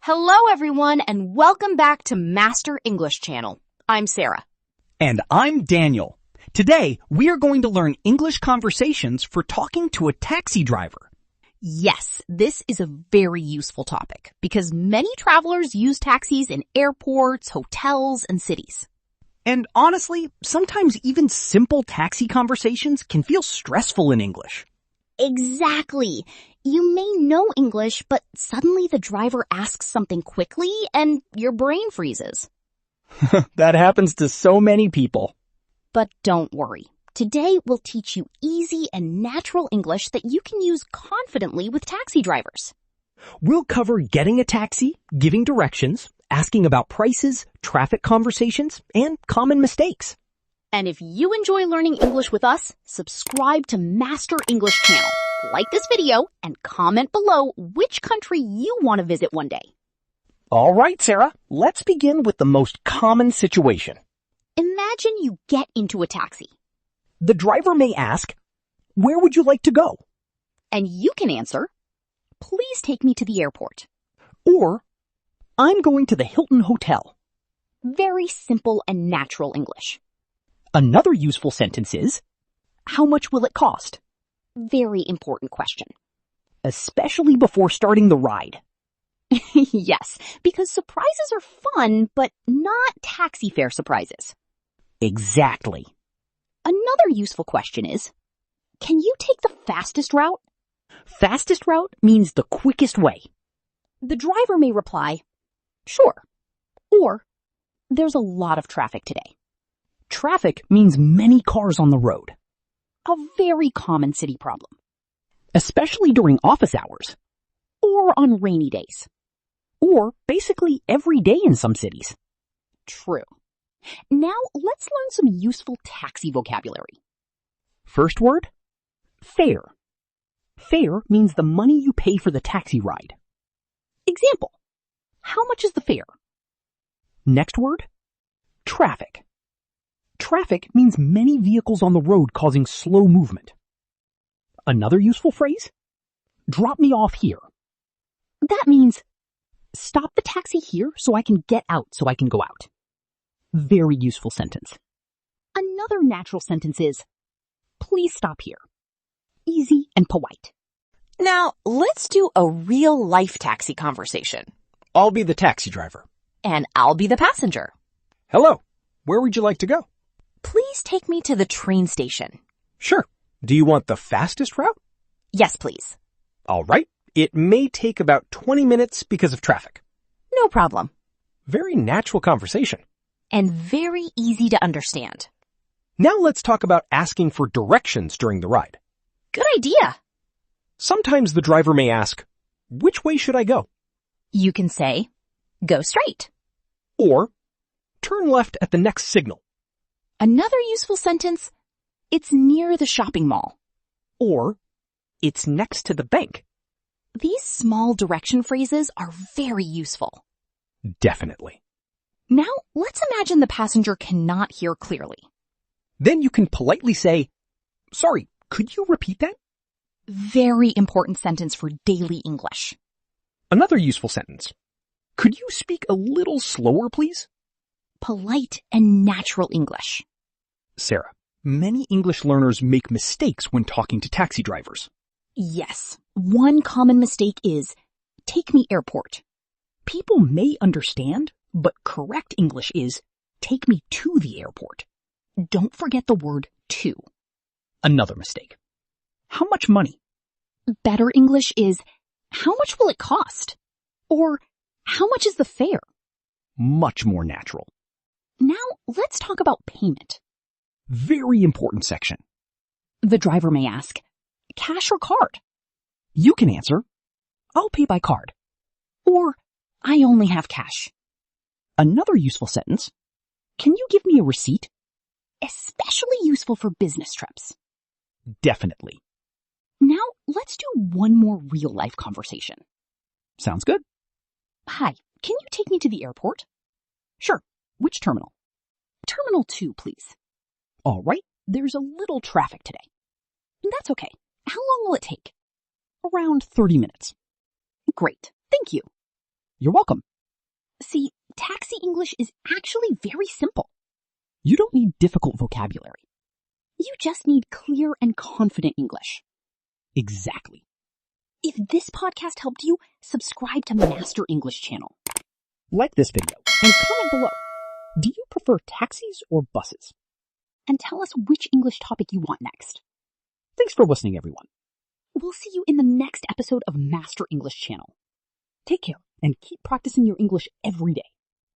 Hello, everyone, and welcome back to Master English Channel. I'm Sara. And I'm Daniel. Today, we are going to learn English conversations for talking to a taxi driver. Yes, this is a very useful topic because many travelers use taxis in airports, hotels, and cities. And honestly, sometimes even simple taxi conversations can feel stressful in English. Exactly. You may know English, but suddenly the driver asks something quickly and your brain freezes. That happens to so many people. But don't worry. Today we'll teach you easy and natural English that you can use confidently with taxi drivers. We'll cover getting a taxi, giving directions, asking about prices, traffic conversations, and common mistakes. And if you enjoy learning English with us, subscribe to Master English Channel, like this video, and comment below which country you want to visit one day. All right, Sarah, let's begin with the most common situation. Imagine you get into a taxi. The driver may ask, "Where would you like to go?" And you can answer, "Please take me to the airport." Or, "I'm going to the Hilton Hotel." Very simple and natural English. Another useful sentence is, "How much will it cost?" Very important question. Especially before starting the ride. Yes, because surprises are fun, but not taxi fare surprises. Exactly. Another useful question is, can you take the fastest route? Fastest route means the quickest way. The driver may reply, "Sure," or "There's a lot of traffic today." Traffic means many cars on the road. A very common city problem. Especially during office hours. Or on rainy days. Or basically every day in some cities. True. Now let's learn some useful taxi vocabulary. First word, fare. Fare means the money you pay for the taxi ride. Example, how much is the fare? Next word, traffic. Traffic means many vehicles on the road causing slow movement. Another useful phrase, drop me off here. That means, stop the taxi here so I can get out so I can go out. Very useful sentence. Another natural sentence is, please stop here. Easy and polite. Now, let's do a real-life taxi conversation. I'll be the taxi driver. And I'll be the passenger. Hello, where would you like to go? Please take me to the train station. Sure. Do you want the fastest route? Yes, please. All right. It may take about 20 minutes because of traffic. No problem. Very natural conversation. And very easy to understand. Now let's talk about asking for directions during the ride. Good idea. Sometimes the driver may ask, "Which way should I go?" You can say, "Go straight." Or, "Turn left at the next signal." Another useful sentence, "It's near the shopping mall." Or, "It's next to the bank." These small direction phrases are very useful. Definitely. Now, let's imagine the passenger cannot hear clearly. Then you can politely say, "Sorry, could you repeat that?" Very important sentence for daily English. Another useful sentence. "Could you speak a little slower, please?" Polite and natural English. Sarah, many English learners make mistakes when talking to taxi drivers. Yes, one common mistake is, "Take me airport." People may understand, but correct English is, "Take me to the airport." Don't forget the word to. Another mistake. "How much money?" Better English is, "How much will it cost?" Or, "How much is the fare?" Much more natural. Now, let's talk about payment. Very important section. The driver may ask, "Cash or card?" You can answer, "I'll pay by card." Or, "I only have cash." Another useful sentence, "Can you give me a receipt?" Especially useful for business trips. Definitely. Now, let's do one more real-life conversation. Sounds good. Hi, can you take me to the airport? Sure. Which terminal? Terminal 2, please. All right. There's a little traffic today. That's okay. How long will it take? Around 30 minutes. Great. Thank you. You're welcome. See, taxi English is actually very simple. You don't need difficult vocabulary. You just need clear and confident English. Exactly. If this podcast helped you, subscribe to Master English channel. Like this video and comment below. Do you prefer taxis or buses? And tell us which English topic you want next. Thanks for listening, everyone. We'll see you in the next episode of Master English channel. Take care and keep practicing your English every day.